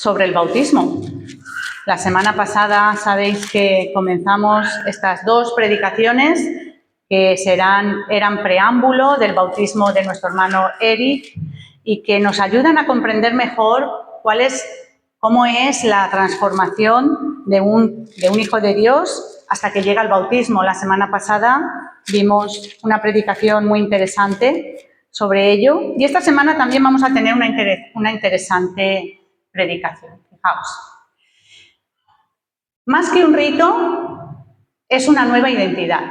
sobre el bautismo. La semana pasada sabéis que comenzamos estas dos predicaciones que eran preámbulo del bautismo de nuestro hermano Eric y que nos ayudan a comprender mejor cómo es la transformación de un hijo de Dios hasta que llega al bautismo. La semana pasada vimos una predicación muy interesante sobre ello y esta semana también vamos a tener una interesante predicación. Fijaos. Más que un rito, es una nueva identidad.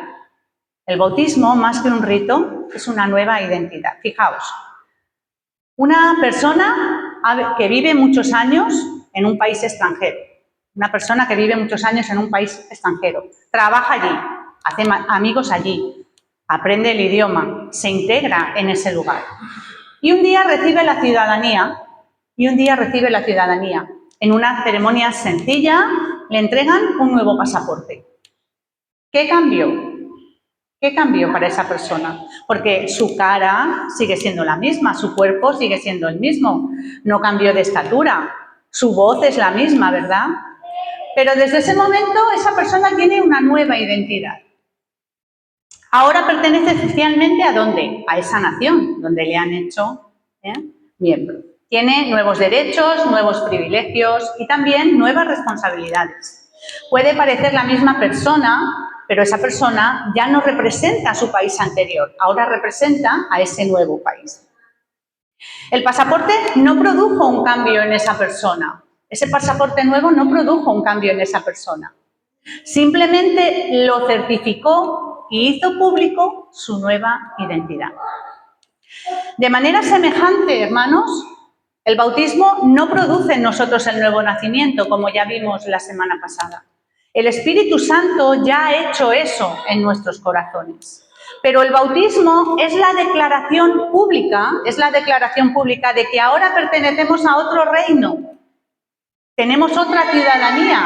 El bautismo, más que un rito, es una nueva identidad. Fijaos, una persona que vive muchos años en un país extranjero, trabaja allí, hace amigos allí, aprende el idioma, se integra en ese lugar. Y un día recibe la ciudadanía, En una ceremonia sencilla le entregan un nuevo pasaporte. ¿Qué cambió? ¿Qué cambió para esa persona? Porque su cara sigue siendo la misma, su cuerpo sigue siendo el mismo, no cambió de estatura, su voz es la misma, ¿verdad? Pero desde ese momento esa persona tiene una nueva identidad. Ahora pertenece oficialmente ¿a dónde? A esa nación donde le han hecho miembro. Tiene nuevos derechos, nuevos privilegios y también nuevas responsabilidades. Puede parecer la misma persona, pero esa persona ya no representa a su país anterior, ahora representa a ese nuevo país. El pasaporte no produjo un cambio en esa persona. Ese pasaporte nuevo no produjo un cambio en esa persona. Simplemente lo certificó y hizo público su nueva identidad. De manera semejante, hermanos, el bautismo no produce en nosotros el nuevo nacimiento, como ya vimos la semana pasada. El Espíritu Santo ya ha hecho eso en nuestros corazones. Pero el bautismo es la declaración pública de que ahora pertenecemos a otro reino. Tenemos otra ciudadanía.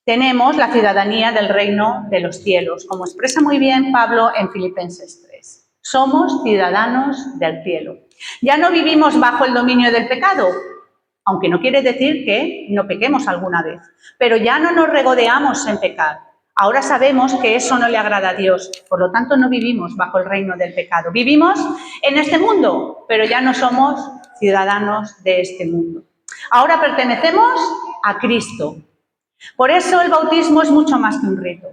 Tenemos la ciudadanía del reino de los cielos, como expresa muy bien Pablo en Filipenses 3. Somos ciudadanos del cielo. Ya no vivimos bajo el dominio del pecado, aunque no quiere decir que no pequemos alguna vez, pero ya no nos regodeamos en pecar. Ahora sabemos que eso no le agrada a Dios, por lo tanto no vivimos bajo el reino del pecado. Vivimos en este mundo, pero ya no somos ciudadanos de este mundo. Ahora pertenecemos a Cristo. Por eso el bautismo es mucho más que un rito.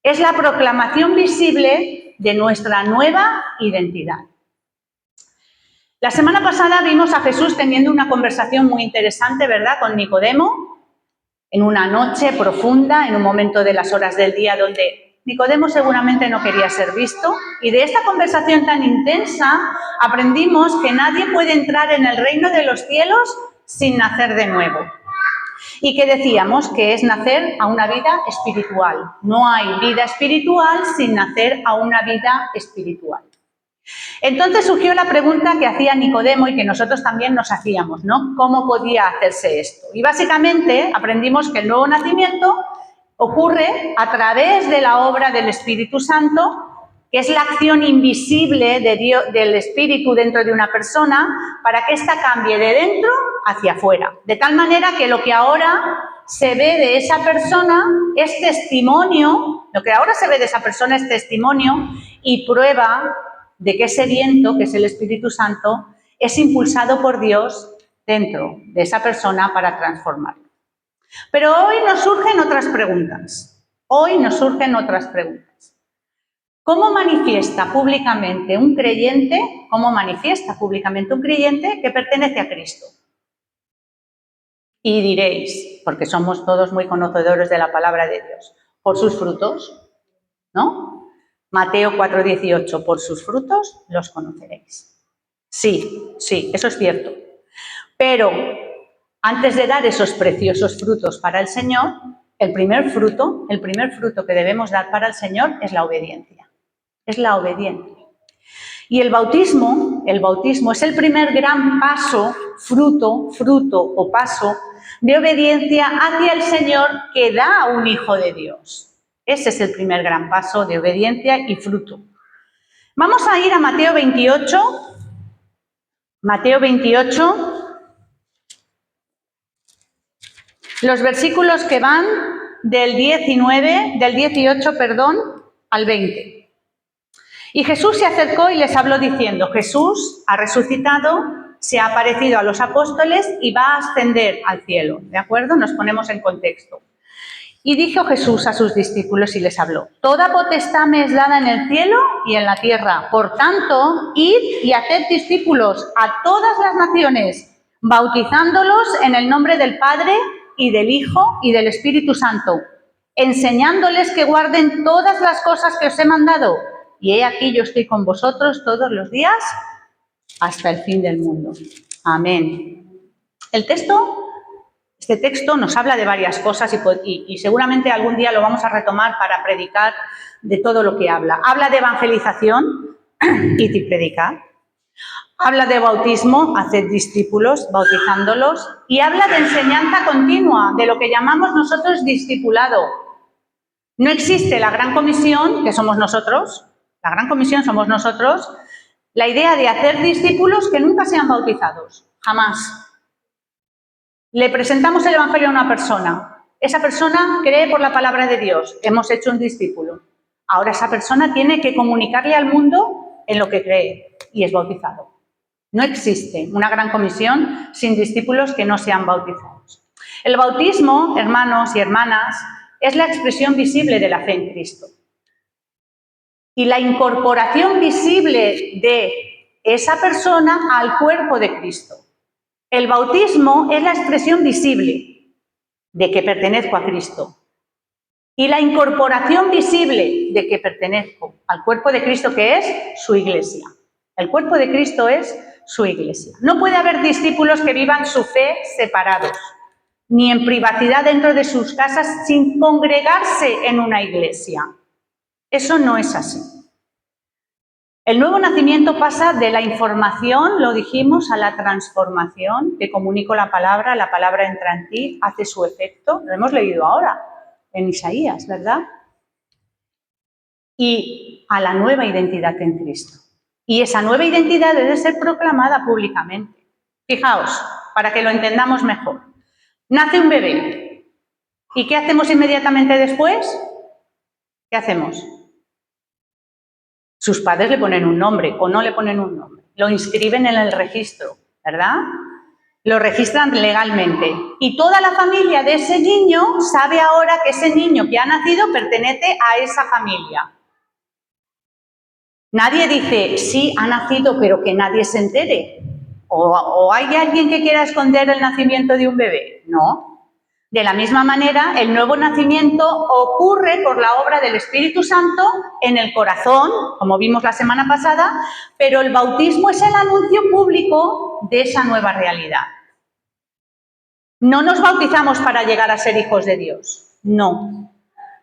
Es la proclamación visible de nuestra nueva identidad. La semana pasada vimos a Jesús teniendo una conversación muy interesante, ¿verdad?, con Nicodemo, en una noche profunda, en un momento de las horas del día donde Nicodemo seguramente no quería ser visto. Y de esta conversación tan intensa aprendimos que nadie puede entrar en el reino de los cielos sin nacer de nuevo. Y que decíamos que es nacer a una vida espiritual. No hay vida espiritual sin nacer a una vida espiritual. Entonces surgió la pregunta que hacía Nicodemo y que nosotros también nos hacíamos, ¿no? ¿Cómo podía hacerse esto? Y básicamente aprendimos que el nuevo nacimiento ocurre a través de la obra del Espíritu Santo, que es la acción invisible de Dios, del Espíritu dentro de una persona, para que ésta cambie de dentro hacia afuera. De tal manera que lo que ahora se ve de esa persona es testimonio, y prueba de que ese viento, que es el Espíritu Santo, es impulsado por Dios dentro de esa persona para transformarlo. Pero hoy nos surgen otras preguntas. ¿Cómo manifiesta públicamente un creyente que pertenece a Cristo? Y diréis, porque somos todos muy conocedores de la palabra de Dios, por sus frutos, ¿no? Mateo 4:18, por sus frutos los conoceréis. Sí, eso es cierto. Pero antes de dar esos preciosos frutos para el Señor, el primer fruto que debemos dar para el Señor es la obediencia. Y el bautismo es el primer gran paso, fruto o paso de obediencia hacia el Señor que da un Hijo de Dios. Ese es el primer gran paso de obediencia y fruto. Vamos a ir a Mateo 28. Mateo 28. Los versículos que van del 18, al 20. Y Jesús se acercó y les habló diciendo, Jesús ha resucitado, se ha aparecido a los apóstoles y va a ascender al cielo. ¿De acuerdo? Nos ponemos en contexto. Y dijo Jesús a sus discípulos y les habló, toda potestad me es dada en el cielo y en la tierra. Por tanto, id y haced discípulos a todas las naciones, bautizándolos en el nombre del Padre y del Hijo y del Espíritu Santo, enseñándoles que guarden todas las cosas que os he mandado. Y he aquí yo estoy con vosotros todos los días hasta el fin del mundo. Amén. Este texto nos habla de varias cosas y seguramente algún día lo vamos a retomar para predicar de todo lo que habla. Habla de evangelización, id y predicad. Habla de bautismo, haced discípulos, bautizándolos. Y habla de enseñanza continua, de lo que llamamos nosotros discipulado. No existe la gran comisión, que somos nosotros, la gran comisión somos nosotros, la idea de hacer discípulos que nunca sean bautizados, jamás. Le presentamos el Evangelio a una persona. Esa persona cree por la palabra de Dios. Hemos hecho un discípulo. Ahora esa persona tiene que comunicarle al mundo en lo que cree y es bautizado. No existe una gran comisión sin discípulos que no sean bautizados. El bautismo, hermanos y hermanas, es la expresión visible de la fe en Cristo. Y la incorporación visible de esa persona al cuerpo de Cristo. El bautismo es la expresión visible de que pertenezco a Cristo. Y la incorporación visible de que pertenezco al cuerpo de Cristo, que es su iglesia. El cuerpo de Cristo es su iglesia. No puede haber discípulos que vivan su fe separados, ni en privacidad dentro de sus casas sin congregarse en una iglesia. Eso no es así. El nuevo nacimiento pasa de la información, lo dijimos, a la transformación. Te comunico la palabra entra en ti, hace su efecto. Lo hemos leído ahora en Isaías, ¿verdad? Y a la nueva identidad en Cristo. Y esa nueva identidad debe ser proclamada públicamente. Fijaos, para que lo entendamos mejor. Nace un bebé. ¿Y qué hacemos inmediatamente después? ¿Qué hacemos? Sus padres le ponen un nombre o no le ponen un nombre. Lo inscriben en el registro, ¿verdad? Lo registran legalmente. Y toda la familia de ese niño sabe ahora que ese niño que ha nacido pertenece a esa familia. Nadie dice, sí, ha nacido, pero que nadie se entere. ¿O hay alguien que quiera esconder el nacimiento de un bebé? No. De la misma manera, el nuevo nacimiento ocurre por la obra del Espíritu Santo en el corazón, como vimos la semana pasada, pero el bautismo es el anuncio público de esa nueva realidad. No nos bautizamos para llegar a ser hijos de Dios, no.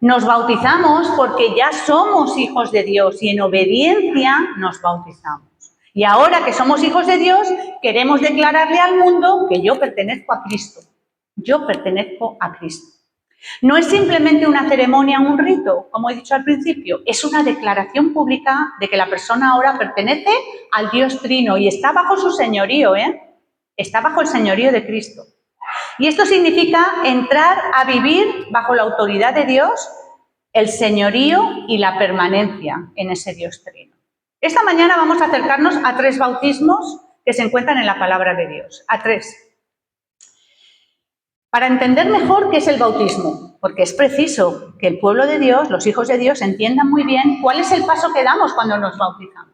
Nos bautizamos porque ya somos hijos de Dios y en obediencia nos bautizamos. Y ahora que somos hijos de Dios, queremos declararle al mundo que yo pertenezco a Cristo. Yo pertenezco a Cristo. No es simplemente una ceremonia, un rito, como he dicho al principio, es una declaración pública de que la persona ahora pertenece al Dios Trino y está bajo su señorío, está bajo el señorío de Cristo. Y esto significa entrar a vivir bajo la autoridad de Dios, el señorío y la permanencia en ese Dios Trino. Esta mañana vamos a acercarnos a 3 bautismos que se encuentran en la palabra de Dios, a 3. Para entender mejor qué es el bautismo, porque es preciso que el pueblo de Dios, los hijos de Dios, entiendan muy bien cuál es el paso que damos cuando nos bautizamos.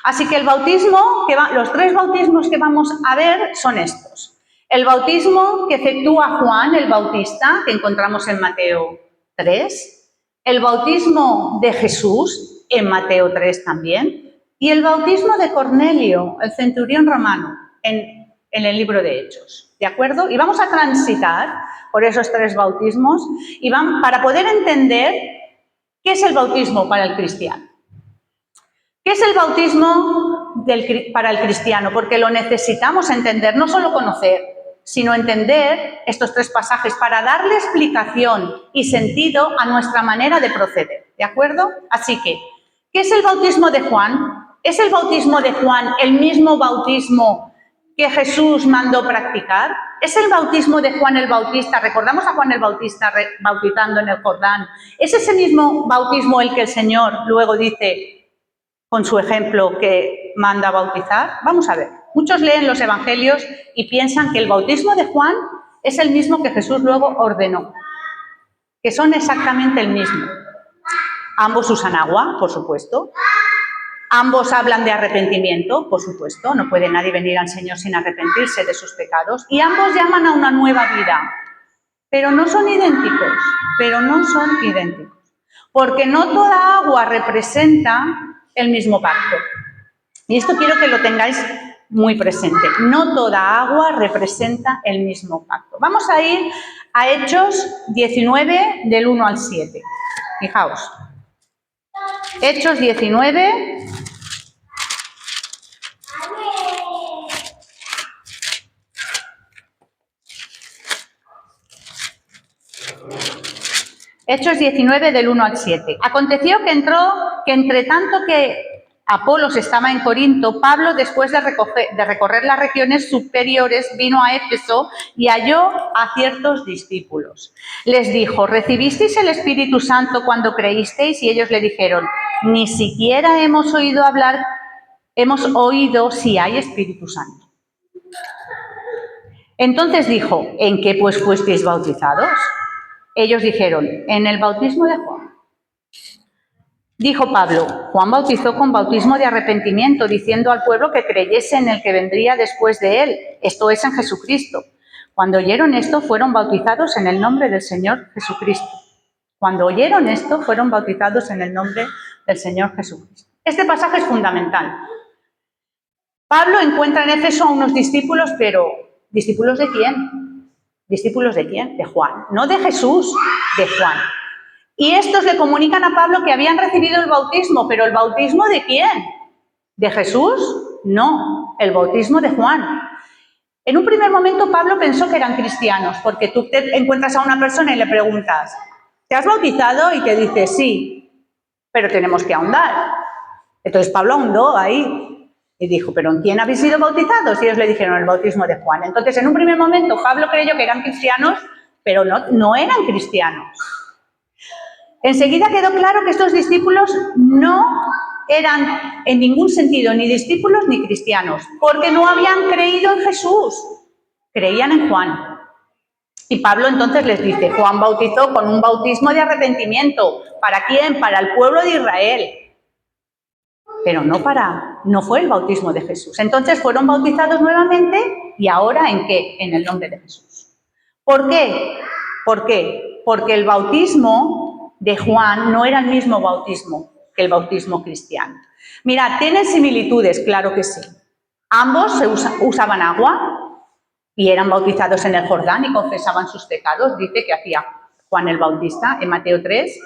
Así que los 3 bautismos que vamos a ver son estos. El bautismo que efectúa Juan el Bautista, que encontramos en Mateo 3, el bautismo de Jesús, en Mateo 3 también, y el bautismo de Cornelio, el centurión romano, en el libro de Hechos, ¿de acuerdo? Y vamos a transitar por esos 3 bautismos para poder entender qué es el bautismo para el cristiano. ¿Qué es el bautismo para el cristiano? Porque lo necesitamos entender, no solo conocer, sino entender estos 3 pasajes para darle explicación y sentido a nuestra manera de proceder, ¿de acuerdo? Así que, ¿qué es el bautismo de Juan? ¿Es el bautismo de Juan el mismo bautismo que Jesús mandó practicar? ¿Es el bautismo de Juan el Bautista? Recordamos a Juan el Bautista bautizando en el Jordán. ¿Es ese mismo bautismo el que el Señor luego dice, con su ejemplo, que manda bautizar? Vamos a ver. Muchos leen los evangelios y piensan que el bautismo de Juan es el mismo que Jesús luego ordenó, que son exactamente el mismo. Ambos usan agua, por supuesto. Ambos hablan de arrepentimiento, por supuesto. No puede nadie venir al Señor sin arrepentirse de sus pecados. Y ambos llaman a una nueva vida. Pero no son idénticos. Porque no toda agua representa el mismo pacto. Y esto quiero que lo tengáis muy presente. No toda agua representa el mismo pacto. Vamos a ir a Hechos 19, del 1 al 7. Fijaos. Hechos 19. Hechos 19, del 1 al 7. Aconteció que entre tanto que Apolos estaba en Corinto, Pablo, después de recorrer las regiones superiores, vino a Éfeso y halló a ciertos discípulos. Les dijo, ¿recibisteis el Espíritu Santo cuando creísteis? Y ellos le dijeron, ni siquiera hemos oído si hay Espíritu Santo. Entonces dijo, ¿en qué pues fuisteis bautizados? Ellos dijeron, en el bautismo de Juan. Dijo Pablo, Juan bautizó con bautismo de arrepentimiento, diciendo al pueblo que creyese en el que vendría después de él, esto es, en Jesucristo. Cuando oyeron esto, fueron bautizados en el nombre del Señor Jesucristo. Este pasaje es fundamental. Pablo encuentra en Éfeso a unos discípulos, pero ¿discípulos de quién? ¿Discípulos de quién? De Juan. No de Jesús, de Juan. Y estos le comunican a Pablo que habían recibido el bautismo, pero ¿el bautismo de quién? ¿De Jesús? No, el bautismo de Juan. En un primer momento Pablo pensó que eran cristianos, porque tú te encuentras a una persona y le preguntas, ¿te has bautizado? Y te dice, sí, pero tenemos que ahondar. Entonces Pablo ahondó ahí y dijo, ¿pero en quién habéis sido bautizados? Y ellos le dijeron, el bautismo de Juan. Entonces en un primer momento Pablo creyó que eran cristianos, pero no eran cristianos. Enseguida quedó claro que estos discípulos no eran en ningún sentido ni discípulos ni cristianos, porque no habían creído en Jesús, creían en Juan. Y Pablo entonces les dice, Juan bautizó con un bautismo de arrepentimiento. ¿Para quién? Para el pueblo de Israel. Pero no fue el bautismo de Jesús. Entonces fueron bautizados nuevamente, ¿y ahora en qué? En el nombre de Jesús. ¿Por qué? Porque el bautismo de Juan no era el mismo bautismo que el bautismo cristiano. Mirad, tienen similitudes, claro que sí. Ambos usaban agua y eran bautizados en el Jordán y confesaban sus pecados, dice que hacía Juan el Bautista en Mateo 3,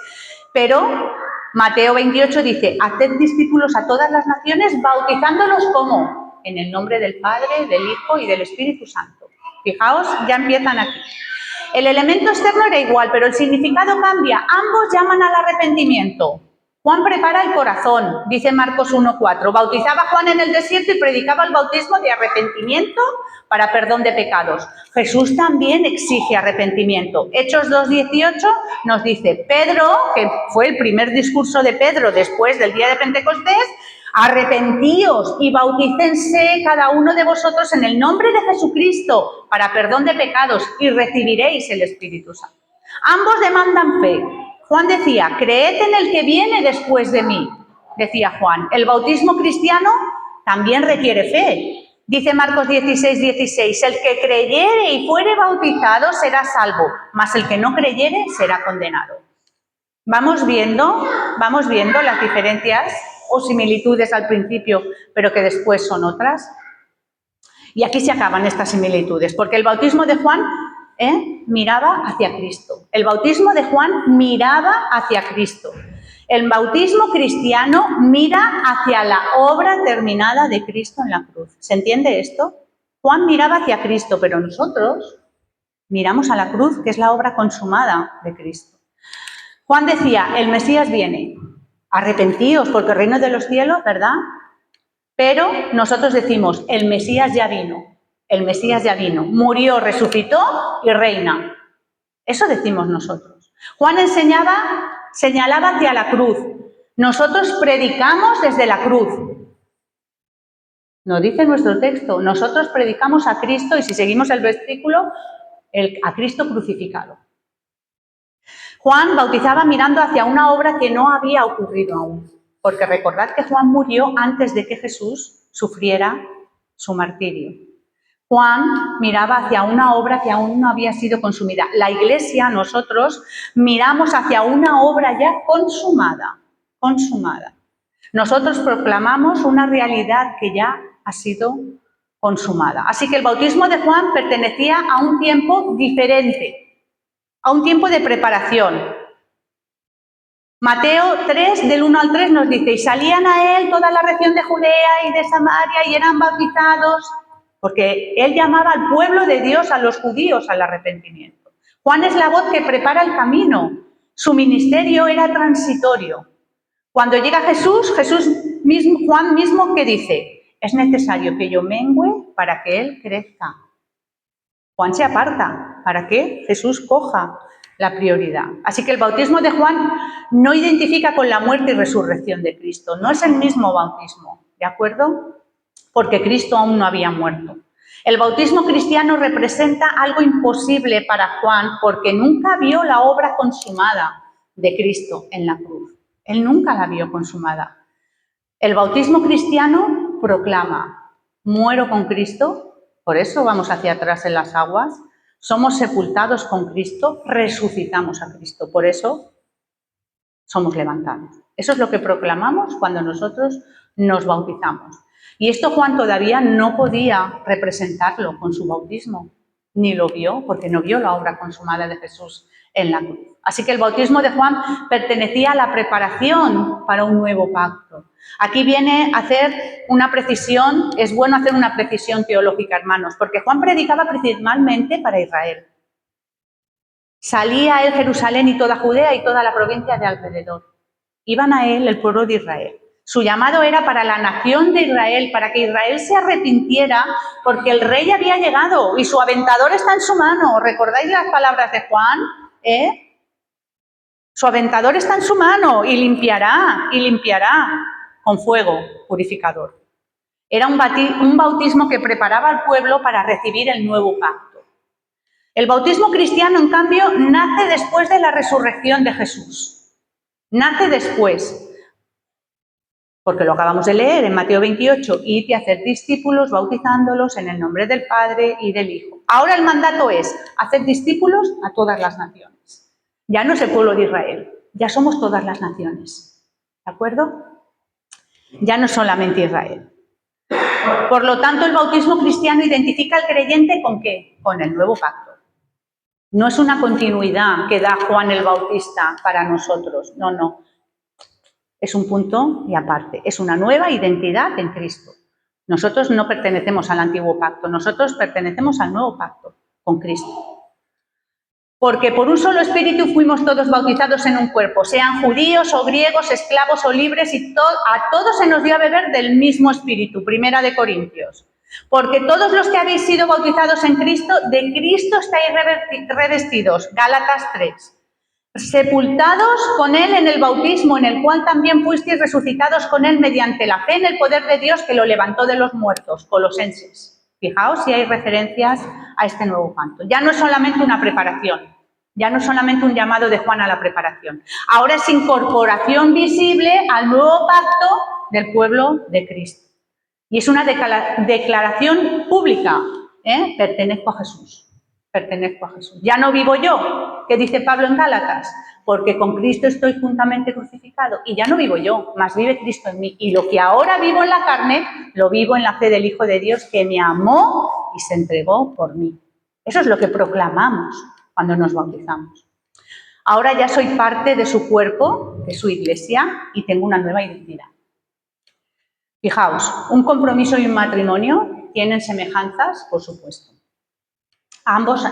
pero Mateo 28 dice, haced discípulos a todas las naciones, bautizándolos ¿cómo? En el nombre del Padre, del Hijo y del Espíritu Santo. Fijaos, ya empiezan aquí. El elemento externo era igual, pero el significado cambia. Ambos llaman al arrepentimiento. Juan prepara el corazón, dice Marcos 1:4. Bautizaba Juan en el desierto y predicaba el bautismo de arrepentimiento para perdón de pecados. Jesús también exige arrepentimiento. Hechos 2:18 nos dice, Pedro, que fue el primer discurso de Pedro después del día de Pentecostés, arrepentíos y bautícense cada uno de vosotros en el nombre de Jesucristo para perdón de pecados y recibiréis el Espíritu Santo. Ambos demandan fe. Juan decía, creed en el que viene después de mí, decía Juan. El bautismo cristiano también requiere fe. Dice Marcos 16:16, el que creyere y fuere bautizado será salvo, mas el que no creyere será condenado. Vamos viendo las diferencias o similitudes al principio, pero que después son otras. Y aquí se acaban estas similitudes, porque el bautismo de Juan miraba hacia Cristo. El bautismo de Juan miraba hacia Cristo. El bautismo cristiano mira hacia la obra terminada de Cristo en la cruz. ¿Se entiende esto? Juan miraba hacia Cristo, pero nosotros miramos a la cruz, que es la obra consumada de Cristo. Juan decía, el Mesías viene, arrepentíos porque el reino de los cielos, ¿verdad? Pero nosotros decimos, el Mesías ya vino, El Mesías ya vino, murió, resucitó y reina. Eso decimos nosotros. Juan señalaba hacia la cruz. Nosotros predicamos desde la cruz. Nos dice nuestro texto, nosotros predicamos a Cristo y si seguimos el versículo, a Cristo crucificado. Juan bautizaba mirando hacia una obra que no había ocurrido aún, porque recordad que Juan murió antes de que Jesús sufriera su martirio. Juan miraba hacia una obra que aún no había sido consumida. La Iglesia, nosotros, miramos hacia una obra ya consumada. Nosotros proclamamos una realidad que ya ha sido consumada. Así que el bautismo de Juan pertenecía a un tiempo diferente, a un tiempo de preparación. Mateo 3, del 1 al 3 nos dice, y salían a él toda la región de Judea y de Samaria y eran bautizados, porque él llamaba al pueblo de Dios, a los judíos, al arrepentimiento. Juan es la voz que prepara el camino. Su ministerio era transitorio. Cuando llega Jesús, Juan mismo, ¿qué dice? Es necesario que yo mengüe para que él crezca. Juan se aparta para que Jesús coja la prioridad. Así que el bautismo de Juan no identifica con la muerte y resurrección de Cristo. No es el mismo bautismo, ¿de acuerdo? Porque Cristo aún no había muerto. El bautismo cristiano representa algo imposible para Juan porque nunca vio la obra consumada de Cristo en la cruz. Él nunca la vio consumada. El bautismo cristiano proclama, muero con Cristo, por eso vamos hacia atrás en las aguas, somos sepultados con Cristo, resucitamos a Cristo, por eso somos levantados. Eso es lo que proclamamos cuando nosotros nos bautizamos. Y esto Juan todavía no podía representarlo con su bautismo, ni lo vio, porque no vio la obra consumada de Jesús en la cruz. Así que el bautismo de Juan pertenecía a la preparación para un nuevo pacto. Aquí viene a hacer una precisión, es bueno hacer una precisión teológica, hermanos, porque Juan predicaba principalmente para Israel. Salía a él Jerusalén y toda Judea y toda la provincia de alrededor. Iban a él el pueblo de Israel. Su llamado era para la nación de Israel, para que Israel se arrepintiera, porque el rey había llegado y su aventador está en su mano. ¿Recordáis las palabras de Juan? Su aventador está en su mano y limpiará con fuego purificador. Era un bautismo que preparaba al pueblo para recibir el nuevo pacto. El bautismo cristiano, en cambio, nace después de la resurrección de Jesús. Nace después. Porque lo acabamos de leer en Mateo 28, id y hacer discípulos bautizándolos en el nombre del Padre y del Hijo. Ahora el mandato es hacer discípulos a todas las naciones. Ya no es el pueblo de Israel, ya somos todas las naciones. ¿De acuerdo? Ya no solamente Israel. Por lo tanto, el bautismo cristiano identifica al creyente ¿con qué? Con el nuevo pacto. No es una continuidad que da Juan el Bautista para nosotros, no. Es un punto y aparte, es una nueva identidad en Cristo. Nosotros no pertenecemos al antiguo pacto, nosotros pertenecemos al nuevo pacto con Cristo. Porque por un solo espíritu fuimos todos bautizados en un cuerpo, sean judíos o griegos, esclavos o libres, y a todos se nos dio a beber del mismo espíritu. 1 de Corintios. Porque todos los que habéis sido bautizados en Cristo, de Cristo estáis revestidos. Gálatas 3. Sepultados con Él en el bautismo, en el cual también fuisteis resucitados con Él mediante la fe en el poder de Dios que lo levantó de los muertos. Colosenses. Fijaos si hay referencias a este nuevo pacto. Ya no es solamente una preparación, ya no es solamente un llamado de Juan a la preparación. Ahora es incorporación visible al nuevo pacto del pueblo de Cristo. Y es una declaración pública. Pertenezco a Jesús. Pertenezco a Jesús. Ya no vivo yo, que dice Pablo en Gálatas, porque con Cristo estoy juntamente crucificado. Y ya no vivo yo, mas vive Cristo en mí. Y lo que ahora vivo en la carne, lo vivo en la fe del Hijo de Dios, que me amó y se entregó por mí. Eso es lo que proclamamos cuando nos bautizamos. Ahora ya soy parte de su cuerpo, de su iglesia, y tengo una nueva identidad. Fijaos, un compromiso y un matrimonio tienen semejanzas, por supuesto.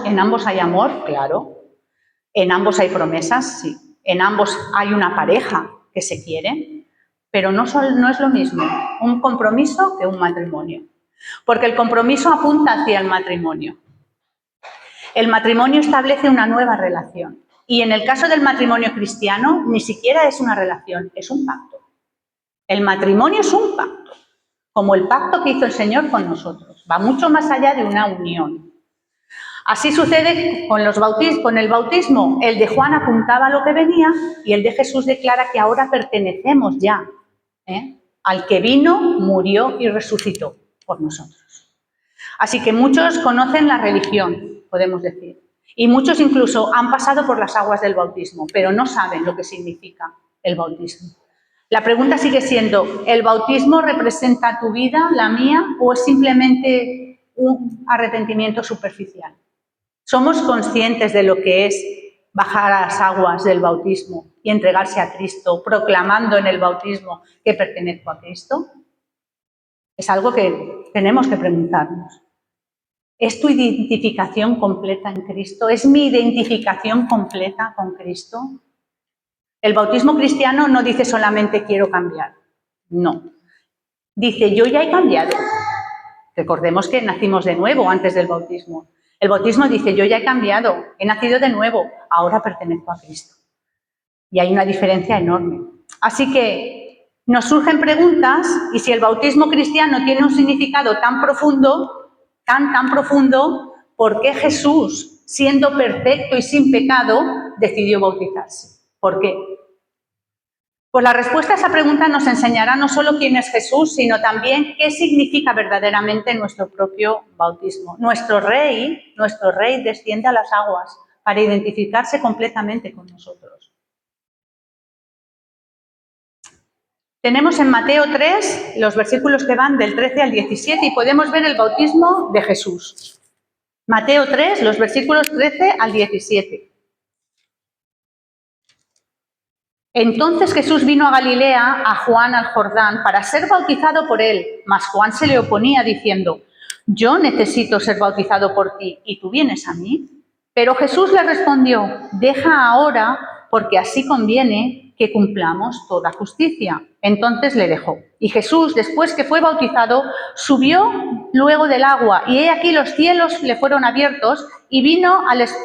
En ambos hay amor, claro. En ambos hay promesas, sí. En ambos hay una pareja que se quiere, pero no es lo mismo un compromiso que un matrimonio. Porque el compromiso apunta hacia el matrimonio. El matrimonio establece una nueva relación. Y en el caso del matrimonio cristiano, ni siquiera es una relación, es un pacto. El matrimonio es un pacto, como el pacto que hizo el Señor con nosotros. Va mucho más allá de una unión. Así sucede con el bautismo. El de Juan apuntaba a lo que venía y el de Jesús declara que ahora pertenecemos ya al que vino, murió y resucitó por nosotros. Así que muchos conocen la religión, podemos decir, y muchos incluso han pasado por las aguas del bautismo, pero no saben lo que significa el bautismo. La pregunta sigue siendo, ¿el bautismo representa tu vida, la mía, o es simplemente un arrepentimiento superficial? ¿Somos conscientes de lo que es bajar a las aguas del bautismo y entregarse a Cristo, proclamando en el bautismo que pertenezco a Cristo? Es algo que tenemos que preguntarnos. ¿Es tu identificación completa en Cristo? ¿Es mi identificación completa con Cristo? El bautismo cristiano no dice solamente quiero cambiar. No. Dice yo ya he cambiado. Recordemos que nacimos de nuevo antes del bautismo. El bautismo dice yo ya he cambiado, he nacido de nuevo, ahora pertenezco a Cristo. Y hay una diferencia enorme. Así que nos surgen preguntas y si el bautismo cristiano tiene un significado tan profundo, tan profundo, ¿por qué Jesús, siendo perfecto y sin pecado, decidió bautizarse? ¿Por qué? Pues la respuesta a esa pregunta nos enseñará no solo quién es Jesús, sino también qué significa verdaderamente nuestro propio bautismo. Nuestro rey desciende a las aguas para identificarse completamente con nosotros. Tenemos en Mateo 3 los versículos que van del 13 al 17 y podemos ver el bautismo de Jesús. Mateo 3, los versículos 13 al 17. Entonces Jesús vino a Galilea, a Juan al Jordán, para ser bautizado por él, mas Juan se le oponía diciendo, yo necesito ser bautizado por ti, ¿y tú vienes a mí? Pero Jesús le respondió, deja ahora, porque así conviene que cumplamos toda justicia. Entonces le dejó. Y Jesús, después que fue bautizado, subió luego del agua, y he aquí los cielos le fueron abiertos, y vino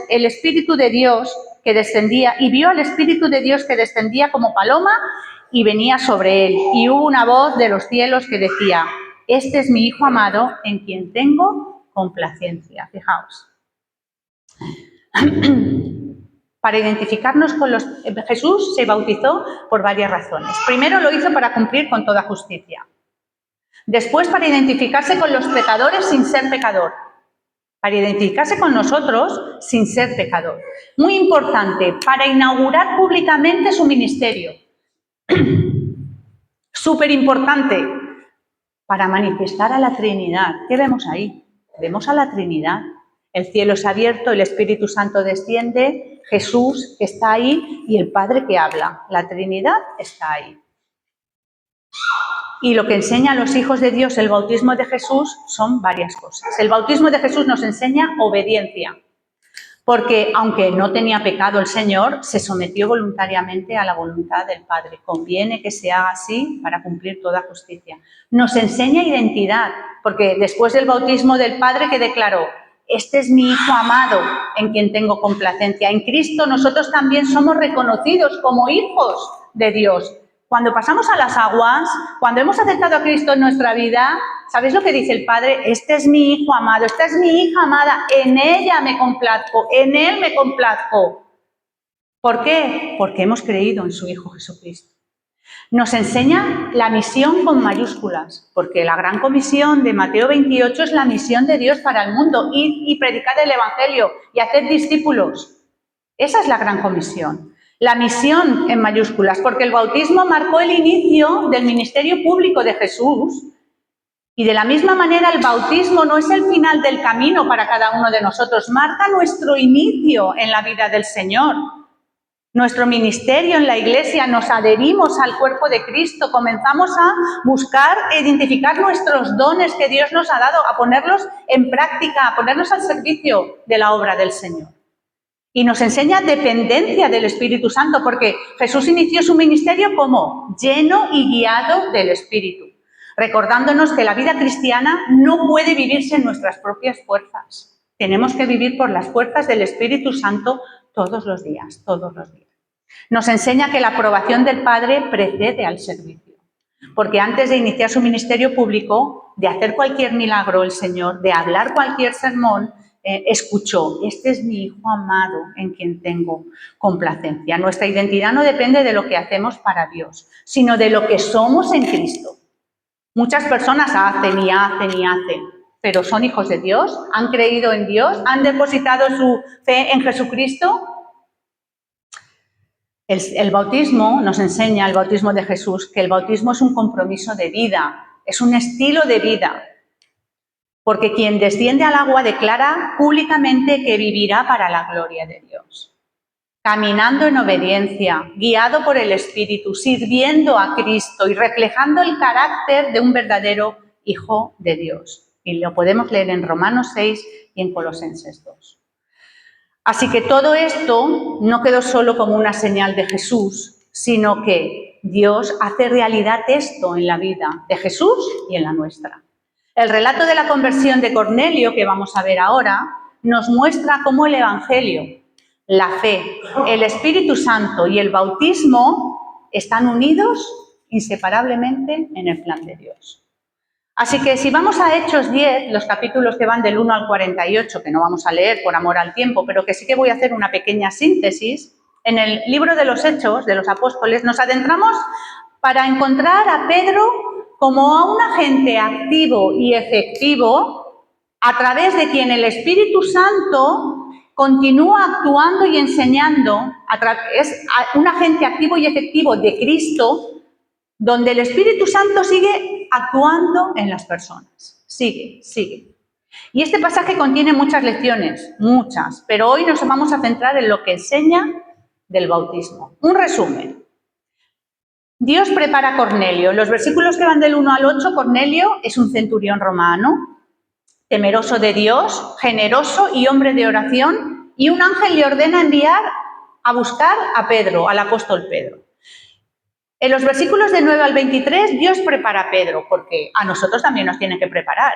el Espíritu de Dios que descendía, y vio al Espíritu de Dios que descendía como paloma y venía sobre él. Y hubo una voz de los cielos que decía, este es mi Hijo amado, en quien tengo complacencia. Fijaos. Para identificarnos con Jesús se bautizó por varias razones. Primero lo hizo para cumplir con toda justicia. Después para identificarse con los pecadores sin ser pecador. Para identificarse con nosotros sin ser pecador. Muy importante, para inaugurar públicamente su ministerio. Súper importante, para manifestar a la Trinidad. ¿Qué vemos ahí? Vemos a la Trinidad. El cielo es abierto, el Espíritu Santo desciende, Jesús está ahí y el Padre que habla. La Trinidad está ahí. Y lo que enseña a los hijos de Dios el bautismo de Jesús son varias cosas. El bautismo de Jesús nos enseña obediencia, porque aunque no tenía pecado el Señor, se sometió voluntariamente a la voluntad del Padre. Conviene que se haga así para cumplir toda justicia. Nos enseña identidad, porque después del bautismo del Padre que declaró, este es mi Hijo amado en quien tengo complacencia. En Cristo nosotros también somos reconocidos como hijos de Dios. Cuando pasamos a las aguas, cuando hemos aceptado a Cristo en nuestra vida, ¿sabéis lo que dice el Padre? Este es mi Hijo amado, esta es mi hija amada, en ella me complazco, en Él me complazco. ¿Por qué? Porque hemos creído en su Hijo Jesucristo. Nos enseña la misión con mayúsculas, porque la gran comisión de Mateo 28 es la misión de Dios para el mundo, ir y predicar el Evangelio y hacer discípulos. Esa es la gran comisión. La misión en mayúsculas, porque el bautismo marcó el inicio del ministerio público de Jesús y de la misma manera el bautismo no es el final del camino para cada uno de nosotros, marca nuestro inicio en la vida del Señor. Nuestro ministerio en la Iglesia, nos adherimos al cuerpo de Cristo, comenzamos a buscar e identificar nuestros dones que Dios nos ha dado, a ponerlos en práctica, a ponerlos al servicio de la obra del Señor. Y nos enseña dependencia del Espíritu Santo, porque Jesús inició su ministerio como lleno y guiado del Espíritu. recordándonos que la vida cristiana no puede vivirse en nuestras propias fuerzas. Tenemos que vivir por las fuerzas del Espíritu Santo todos los días, todos los días. Nos enseña que la aprobación del Padre precede al servicio, porque antes de iniciar su ministerio público, de hacer cualquier milagro el Señor, de hablar cualquier sermón, escuchó: este es mi Hijo amado en quien tengo complacencia. Nuestra identidad no depende de lo que hacemos para Dios, sino de lo que somos en Cristo. Muchas personas hacen y hacen y hacen, pero ¿son hijos de Dios? ¿Han creído en Dios? ¿Han depositado su fe en Jesucristo? El bautismo nos enseña, el bautismo de Jesús, que el bautismo es un compromiso de vida, es un estilo de vida. Porque quien desciende al agua declara públicamente que vivirá para la gloria de Dios. Caminando en obediencia, guiado por el Espíritu, sirviendo a Cristo y reflejando el carácter de un verdadero Hijo de Dios. Y lo podemos leer en Romanos 6 y en Colosenses 2. Así que todo esto no quedó solo como una señal de Jesús, sino que Dios hace realidad esto en la vida de Jesús y en la nuestra. El relato de la conversión de Cornelio, que vamos a ver ahora, nos muestra cómo el Evangelio, la fe, el Espíritu Santo y el bautismo están unidos inseparablemente en el plan de Dios. Así que si vamos a Hechos 10, los capítulos que van del 1 al 48, que no vamos a leer por amor al tiempo, pero que sí que voy a hacer una pequeña síntesis, en el libro de los Hechos de los Apóstoles nos adentramos para encontrar a Pedro como a un agente activo y efectivo a través de quien el Espíritu Santo continúa actuando y enseñando. Es un agente activo y efectivo de Cristo, donde el Espíritu Santo sigue actuando en las personas. Sigue. Y este pasaje contiene muchas lecciones, muchas, pero hoy nos vamos a centrar en lo que enseña del bautismo. Un resumen. Dios prepara a Cornelio. Los versículos que van del 1 al 8, Cornelio es un centurión romano, temeroso de Dios, generoso y hombre de oración, y un ángel le ordena enviar a buscar a Pedro, al apóstol Pedro. En los versículos del 9 al 23, Dios prepara a Pedro, porque a nosotros también nos tiene que preparar,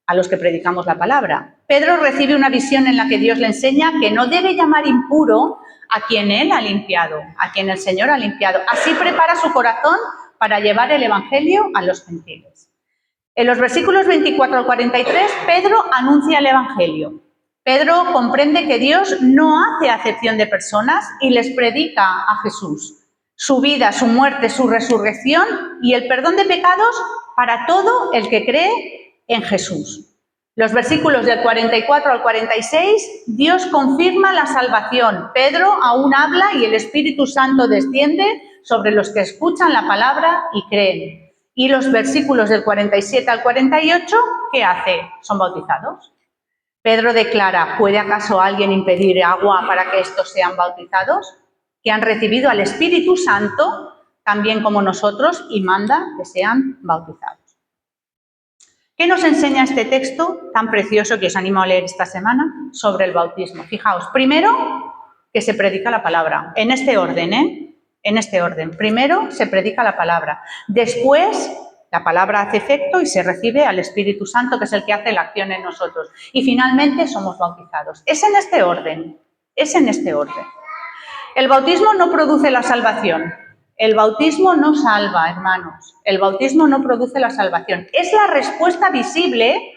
a los que predicamos la palabra. Pedro recibe una visión en la que Dios le enseña que no debe llamar impuro a quien Él ha limpiado, a quien el Señor ha limpiado. Así prepara su corazón para llevar el Evangelio a los gentiles. En los versículos 24 al 43, Pedro anuncia el Evangelio. Pedro comprende que Dios no hace acepción de personas y les predica a Jesús, su vida, su muerte, su resurrección y el perdón de pecados para todo el que cree en Jesús. Los versículos del 44 al 46, Dios confirma la salvación. Pedro aún habla y el Espíritu Santo desciende sobre los que escuchan la palabra y creen. Y los versículos del 47 al 48, ¿qué hace? Son bautizados. Pedro declara: ¿puede acaso alguien impedir agua para que estos sean bautizados? Que han recibido al Espíritu Santo, también como nosotros, y manda que sean bautizados. ¿Qué nos enseña este texto tan precioso que os animo a leer esta semana sobre el bautismo? Fijaos, primero, que se predica la palabra, en este orden, En este orden. Primero se predica la palabra, después la palabra hace efecto y se recibe al Espíritu Santo, que es el que hace la acción en nosotros, y finalmente somos bautizados. Es en este orden. El bautismo no produce la salvación. El bautismo no salva, hermanos. El bautismo no produce la salvación. Es la respuesta visible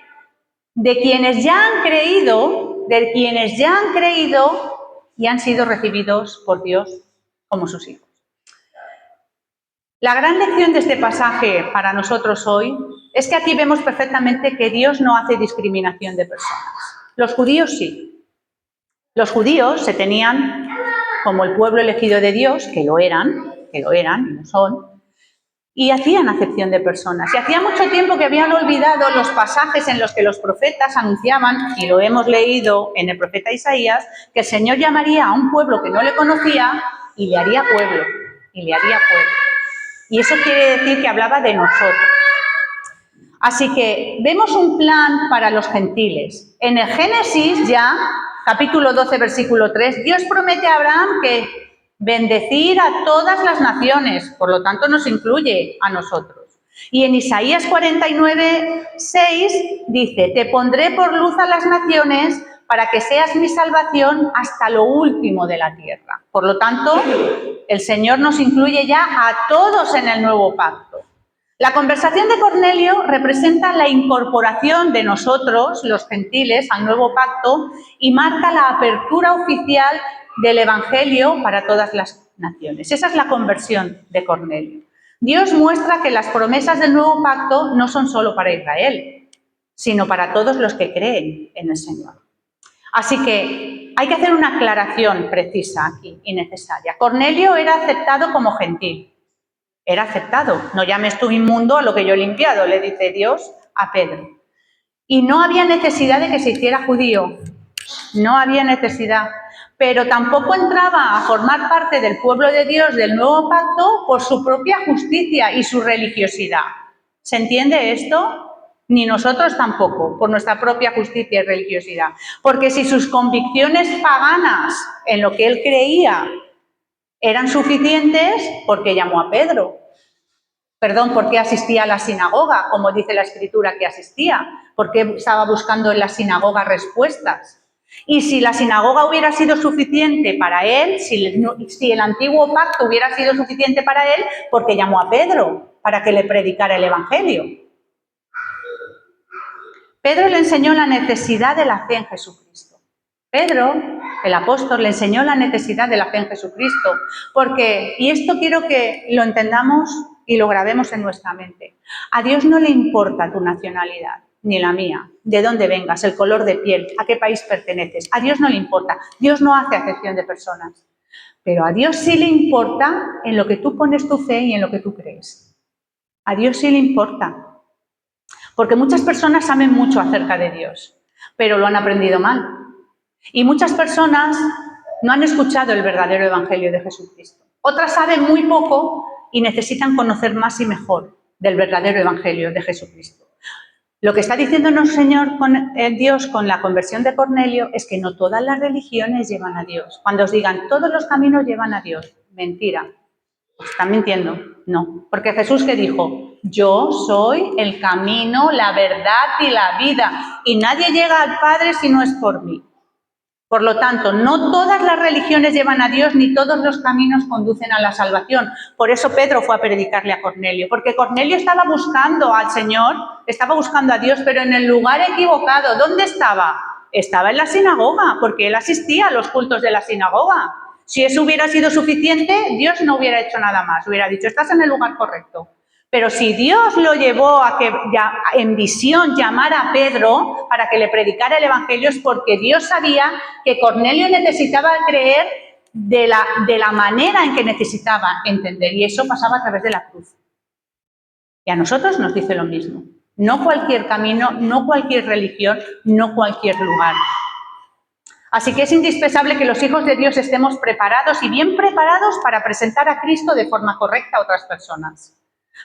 de quienes ya han creído, y han sido recibidos por Dios como sus hijos. La gran lección de este pasaje para nosotros hoy es que aquí vemos perfectamente que Dios no hace discriminación de personas. Los judíos sí. Los judíos se tenían como el pueblo elegido de Dios, que lo eran y lo son, y hacían acepción de personas. Y hacía mucho tiempo que habían olvidado los pasajes en los que los profetas anunciaban, y lo hemos leído en el profeta Isaías, que el Señor llamaría a un pueblo que no le conocía y le haría pueblo, Y eso quiere decir que hablaba de nosotros. Así que vemos un plan para los gentiles. En el Génesis ya, capítulo 12, versículo 3, Dios promete a Abraham que bendecir a todas las naciones, por lo tanto nos incluye a nosotros. Y en Isaías 49, 6 dice, te pondré por luz a las naciones para que seas mi salvación hasta lo último de la tierra. Por lo tanto, el Señor nos incluye ya a todos en el nuevo pacto. La conversación de Cornelio representa la incorporación de nosotros, los gentiles, al nuevo pacto y marca la apertura oficial del Evangelio para todas las naciones. Esa es la conversión de Cornelio. Dios muestra que las promesas del nuevo pacto no son solo para Israel, sino para todos los que creen en el Señor. Así que hay que hacer una aclaración precisa aquí y necesaria. Cornelio era aceptado como gentil. Era aceptado. No llames tú inmundo a lo que yo he limpiado, le dice Dios a Pedro. Y no había necesidad de que se hiciera judío. No había necesidad. Pero tampoco entraba a formar parte del pueblo de Dios del nuevo pacto por su propia justicia y su religiosidad. ¿Se entiende esto? Ni nosotros tampoco, por nuestra propia justicia y religiosidad. Porque si sus convicciones paganas en lo que él creía eran suficientes, ¿por qué llamó a Pedro? Perdón, ¿por qué asistía a la sinagoga? Como dice la Escritura que asistía. ¿Por qué estaba buscando en la sinagoga respuestas? Y si la sinagoga hubiera sido suficiente para él, si el antiguo pacto hubiera sido suficiente para él, ¿por qué llamó a Pedro para que le predicara el Evangelio? Pedro le enseñó la necesidad de la fe en Jesucristo. Pedro, el apóstol, le enseñó la necesidad de la fe en Jesucristo, porque, y esto quiero que lo entendamos y lo grabemos en nuestra mente, a Dios no le importa tu nacionalidad, ni la mía, de dónde vengas, el color de piel, a qué país perteneces, a Dios no le importa, Dios no hace acepción de personas, pero a Dios sí le importa en lo que tú pones tu fe y en lo que tú crees. A Dios sí le importa. Porque muchas personas saben mucho acerca de Dios, pero lo han aprendido mal. Y muchas personas no han escuchado el verdadero Evangelio de Jesucristo. Otras saben muy poco y necesitan conocer más y mejor del verdadero Evangelio de Jesucristo. Lo que está diciéndonos Dios con la conversión de Cornelio es que no todas las religiones llevan a Dios. Cuando os digan todos los caminos llevan a Dios, mentira. Pues están mintiendo. No, porque Jesús ¿qué dijo? Yo soy el camino, la verdad y la vida, y nadie llega al Padre si no es por mí. Por lo tanto, no todas las religiones llevan a Dios, ni todos los caminos conducen a la salvación. Por eso Pedro fue a predicarle a Cornelio, porque Cornelio estaba buscando al Señor, estaba buscando a Dios, pero en el lugar equivocado. ¿Dónde estaba? Estaba en la sinagoga, porque él asistía a los cultos de la sinagoga. Si eso hubiera sido suficiente, Dios no hubiera hecho nada más, hubiera dicho, estás en el lugar correcto. Pero si Dios lo llevó a que en visión llamara a Pedro para que le predicara el Evangelio es porque Dios sabía que Cornelio necesitaba creer de la manera en que necesitaba entender, y eso pasaba a través de la cruz. Y a nosotros nos dice lo mismo. No cualquier camino, no cualquier religión, no cualquier lugar. Así que es indispensable que los hijos de Dios estemos preparados y bien preparados para presentar a Cristo de forma correcta a otras personas.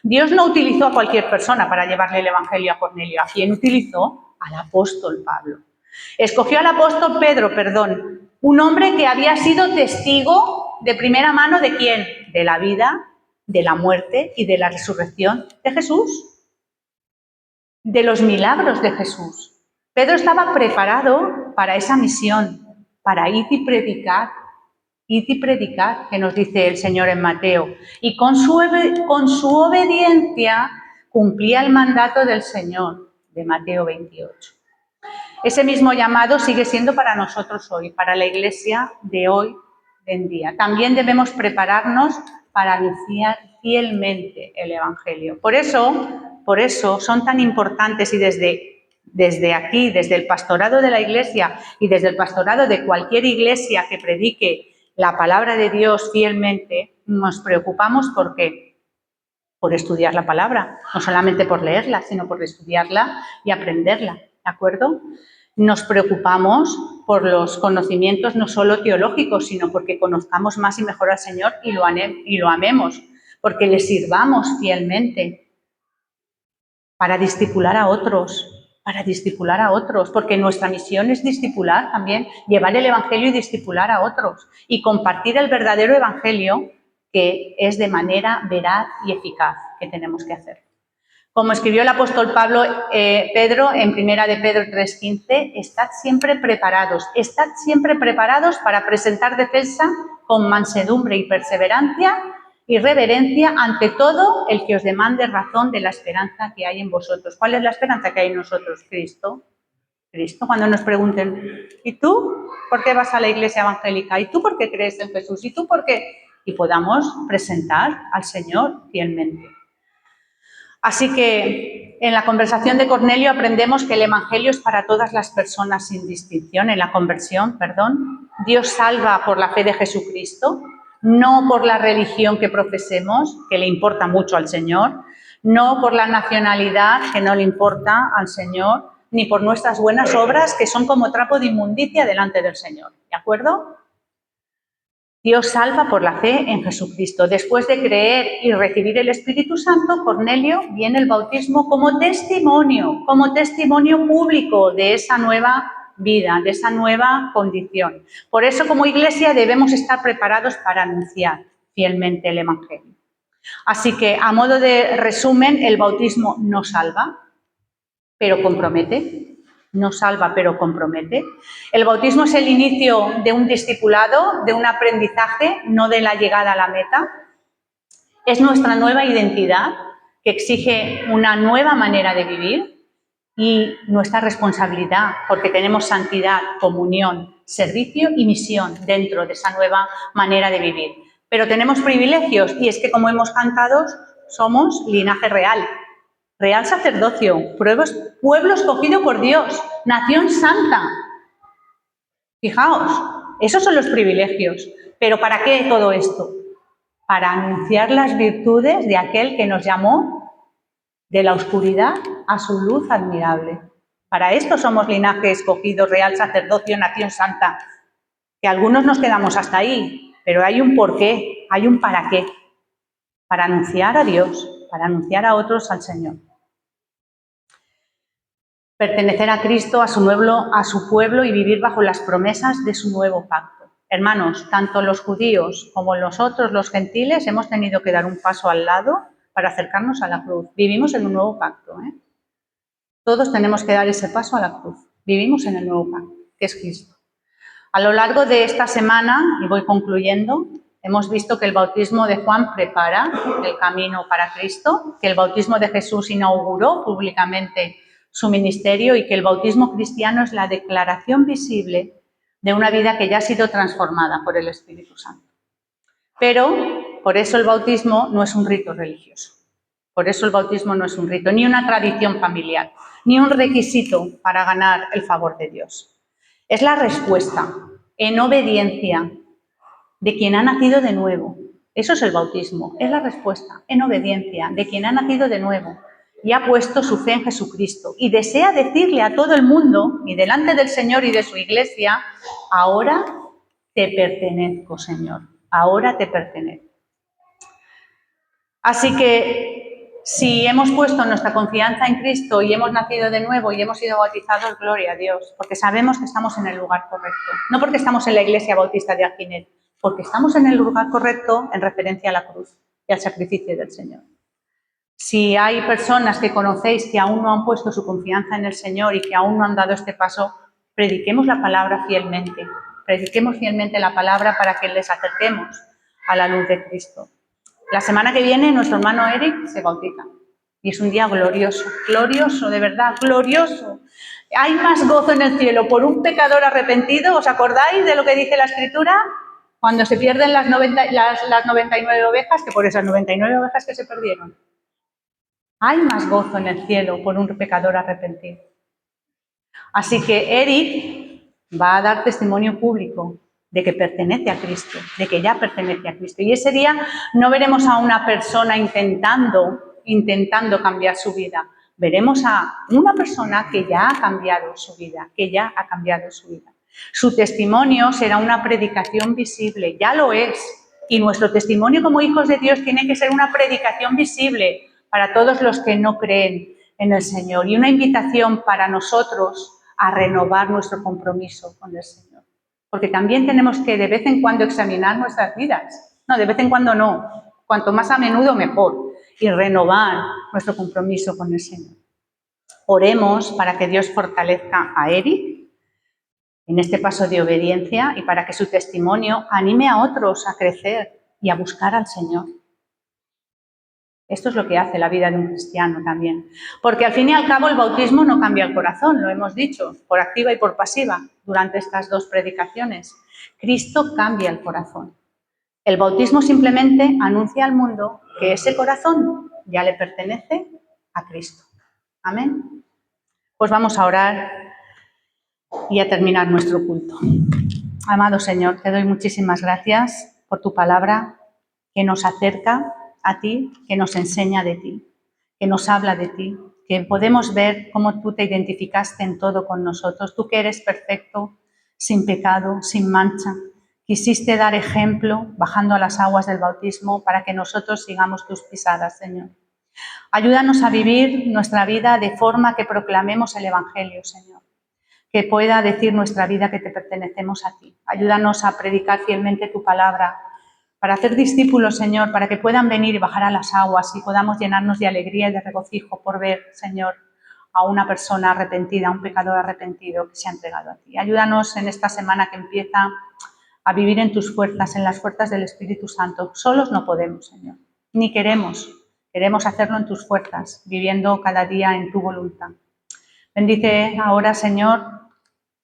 Dios no utilizó a cualquier persona para llevarle el Evangelio a Cornelio. ¿A quién utilizó? Al apóstol Pablo. Escogió al apóstol Pedro, un hombre que había sido testigo de primera mano ¿de quién? De la vida, de la muerte y de la resurrección de Jesús. De los milagros de Jesús. Pedro estaba preparado para esa misión, para ir y predicar, que nos dice el Señor en Mateo. Y con su obediencia cumplía el mandato del Señor, de Mateo 28. Ese mismo llamado sigue siendo para nosotros hoy, para la iglesia de hoy en día. También debemos prepararnos para anunciar fielmente el Evangelio. Por eso son tan importantes, y desde aquí, desde el pastorado de la iglesia y desde el pastorado de cualquier iglesia que predique la palabra de Dios fielmente, nos preocupamos por estudiar la palabra, no solamente por leerla, sino por estudiarla y aprenderla, ¿de acuerdo? Nos preocupamos por los conocimientos no solo teológicos, sino porque conozcamos más y mejor al Señor y lo amemos, porque le sirvamos fielmente para discipular a otros, porque nuestra misión es discipular también, llevar el Evangelio y discipular a otros y compartir el verdadero Evangelio, que es de manera veraz y eficaz que tenemos que hacer. Como escribió el apóstol Pedro en 1 de Pedro 3:15, estad siempre preparados para presentar defensa con mansedumbre y perseverancia y reverencia ante todo el que os demande razón de la esperanza que hay en vosotros. ¿Cuál es la esperanza que hay en nosotros? Cristo. Cristo. Cuando nos pregunten, ¿y tú por qué vas a la iglesia evangélica? ¿Y tú por qué crees en Jesús? ¿Y tú por qué? Y podamos presentar al Señor fielmente. Así que en la conversación de Cornelio aprendemos que el Evangelio es para todas las personas sin distinción, en la conversión, perdón. Dios salva por la fe de Jesucristo, no por la religión que profesemos, que le importa mucho al Señor, no por la nacionalidad, que no le importa al Señor, ni por nuestras buenas obras, que son como trapo de inmundicia delante del Señor. ¿De acuerdo? Dios salva por la fe en Jesucristo. Después de creer y recibir el Espíritu Santo, Cornelio viene el bautismo como testimonio público de esa nueva vida, de esa nueva condición. Por eso, como Iglesia, debemos estar preparados para anunciar fielmente el Evangelio. Así que, a modo de resumen, el bautismo no salva, pero compromete. No salva, pero compromete. El bautismo es el inicio de un discipulado, de un aprendizaje, no de la llegada a la meta. Es nuestra nueva identidad que exige una nueva manera de vivir y nuestra responsabilidad, porque tenemos santidad, comunión, servicio y misión dentro de esa nueva manera de vivir. Pero tenemos privilegios y es que, como hemos cantado, somos linaje real. Real sacerdocio, pueblo escogido por Dios, nación santa. Fijaos, esos son los privilegios. ¿Pero para qué todo esto? Para anunciar las virtudes de aquel que nos llamó de la oscuridad a su luz admirable. Para esto somos linaje escogido, real sacerdocio, nación santa. Que algunos nos quedamos hasta ahí, pero hay un porqué, hay un para qué. Para anunciar a Dios, para anunciar a otros al Señor. Pertenecer a Cristo, a su pueblo y vivir bajo las promesas de su nuevo pacto. Hermanos, tanto los judíos como nosotros, los gentiles, hemos tenido que dar un paso al lado para acercarnos a la cruz. Vivimos en un nuevo pacto, ¿eh? Todos tenemos que dar ese paso a la cruz. Vivimos en el nuevo pacto, que es Cristo. A lo largo de esta semana, y voy concluyendo, hemos visto que el bautismo de Juan prepara el camino para Cristo, que el bautismo de Jesús inauguró públicamente su ministerio y que el bautismo cristiano es la declaración visible de una vida que ya ha sido transformada por el Espíritu Santo. Pero por eso el bautismo no es un rito religioso. Por eso el bautismo no es un rito, ni una tradición familiar, ni un requisito para ganar el favor de Dios. Es la respuesta en obediencia de quien ha nacido de nuevo. Eso es el bautismo, es la respuesta en obediencia de quien ha nacido de nuevo y ha puesto su fe en Jesucristo y desea decirle a todo el mundo y delante del Señor y de su Iglesia: ahora te pertenezco, Señor, ahora te pertenezco. Así que si hemos puesto nuestra confianza en Cristo y hemos nacido de nuevo y hemos sido bautizados, gloria a Dios, porque sabemos que estamos en el lugar correcto. No porque estamos en la Iglesia Bautista de Alginet, porque estamos en el lugar correcto en referencia a la cruz y al sacrificio del Señor. Si hay personas que conocéis que aún no han puesto su confianza en el Señor y que aún no han dado este paso, prediquemos la palabra fielmente. Prediquemos fielmente la palabra para que les acerquemos a la luz de Cristo. La semana que viene nuestro hermano Eric se bautiza y es un día glorioso, glorioso, de verdad, glorioso. Hay más gozo en el cielo por un pecador arrepentido. ¿Os acordáis de lo que dice la Escritura? Cuando se pierden las 99 ovejas, que por esas 99 ovejas que se perdieron. Hay más gozo en el cielo por un pecador arrepentido. Así que Eric va a dar testimonio público de que pertenece a Cristo, de que ya pertenece a Cristo. Y ese día no veremos a una persona intentando cambiar su vida. Veremos a una persona que ya ha cambiado su vida, Su testimonio será una predicación visible, ya lo es. Y nuestro testimonio como hijos de Dios tiene que ser una predicación visible para todos los que no creen en el Señor y una invitación para nosotros a renovar nuestro compromiso con el Señor. Porque también tenemos que de vez en cuando examinar nuestras vidas. No, de vez en cuando no. Cuanto más a menudo, mejor. y renovar nuestro compromiso con el Señor. Oremos para que Dios fortalezca a Eric en este paso de obediencia y para que su testimonio anime a otros a crecer y a buscar al Señor. Esto es lo que hace la vida de un cristiano también. Porque al fin y al cabo el bautismo no cambia el corazón, lo hemos dicho, por activa y por pasiva durante estas dos predicaciones. Cristo cambia el corazón. El bautismo simplemente anuncia al mundo que ese corazón ya le pertenece a Cristo. Amén. Pues vamos a orar y a terminar nuestro culto. Amado Señor, te doy muchísimas gracias por tu palabra que nos acerca a ti, que nos enseña de ti, que nos habla de ti, que podemos ver cómo tú te identificaste en todo con nosotros, tú que eres perfecto, sin pecado, sin mancha. Quisiste dar ejemplo bajando a las aguas del bautismo para que nosotros sigamos tus pisadas, Señor. Ayúdanos a vivir nuestra vida de forma que proclamemos el Evangelio, Señor. Que pueda decir nuestra vida que te pertenecemos a ti. Ayúdanos a predicar fielmente tu palabra, para hacer discípulos, Señor, para que puedan venir y bajar a las aguas y podamos llenarnos de alegría y de regocijo por ver, Señor, a una persona arrepentida, a un pecador arrepentido que se ha entregado a ti. Ayúdanos en esta semana que empieza a vivir en tus fuerzas, en las fuerzas del Espíritu Santo. Solos no podemos, Señor, ni queremos. Queremos hacerlo en tus fuerzas, viviendo cada día en tu voluntad. Bendice ahora, Señor,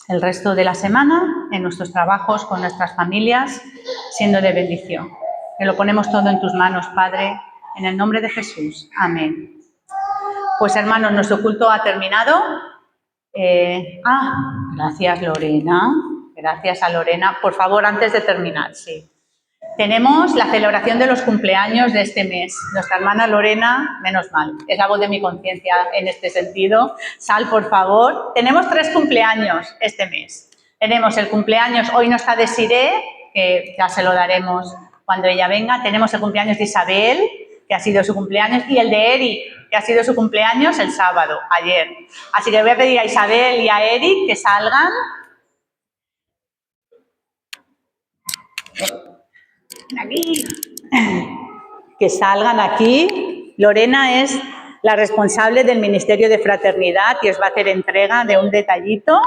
el resto de la semana en nuestros trabajos, con nuestras familias, siendo de bendición. Que lo ponemos todo en tus manos, Padre, en el nombre de Jesús. Amén. Pues hermanos, nuestro culto ha terminado. Gracias Lorena. Gracias a Lorena. Por favor, antes de terminar, sí. Tenemos la celebración de los cumpleaños de este mes. Nuestra hermana Lorena, menos mal, es la voz de mi conciencia en este sentido. Sal, por favor. Tenemos 3 cumpleaños este mes. Tenemos el cumpleaños, hoy no está Desiree, que ya se lo daremos cuando ella venga. Tenemos el cumpleaños de Isabel, que ha sido su cumpleaños, y el de Eric, que ha sido su cumpleaños el sábado, ayer. Así que voy a pedir a Isabel y a Eric que salgan. Aquí. Que salgan aquí. Lorena es la responsable del Ministerio de Fraternidad y os va a hacer entrega de un detallito.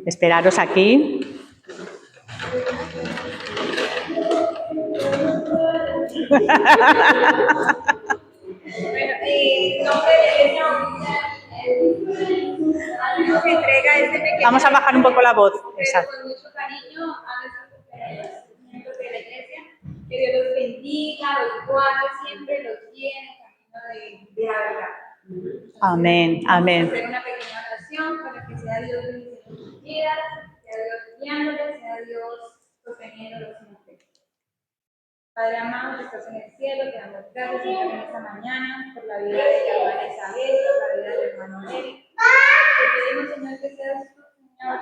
Esperaros aquí. Vamos a bajar un poco la voz. Exacto. Con mucho cariño a nuestros miembros de la iglesia. Que Dios los bendiga, los guarde, siempre los guíe en el camino de la verdad. Amén, amén. Vamos a hacer una pequeña oración para que sea Dios bendiciendo sus vidas, sea Dios guiándoles, sea Dios sosteniéndolos siempre. Padre amado, que estás en el cielo, te damos gracias, Señor, en esta mañana, por la vida de la hermana Isabel, por la vida del hermano Eric. Te pedimos, Señor, que seas tú, Señor,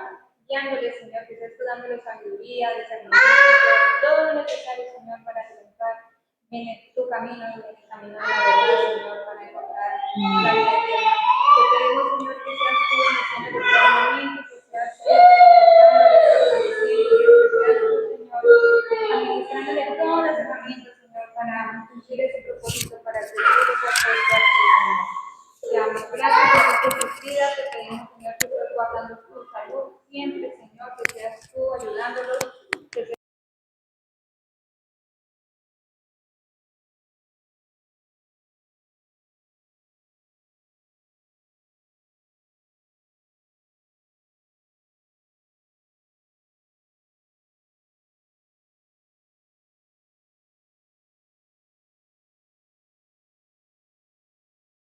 guiándoles, Señor, que seas tú dándoles sabiduría, discernimiento, todo lo necesario, Señor, para triunfar en tu camino y en el camino de la verdad, Señor, para encontrar la vida eterna. Te pedimos, Señor, que seas tú bendiciendo en cada momento, que seas tú administrándole todas las herramientas, Señor, para cumplir ese propósito, para cumplir esa fuerza, Señor. Te damos gracias por tus vidas, te pedimos, Señor, que estés guardando tu salud siempre, Señor, que seas tú ayudándolos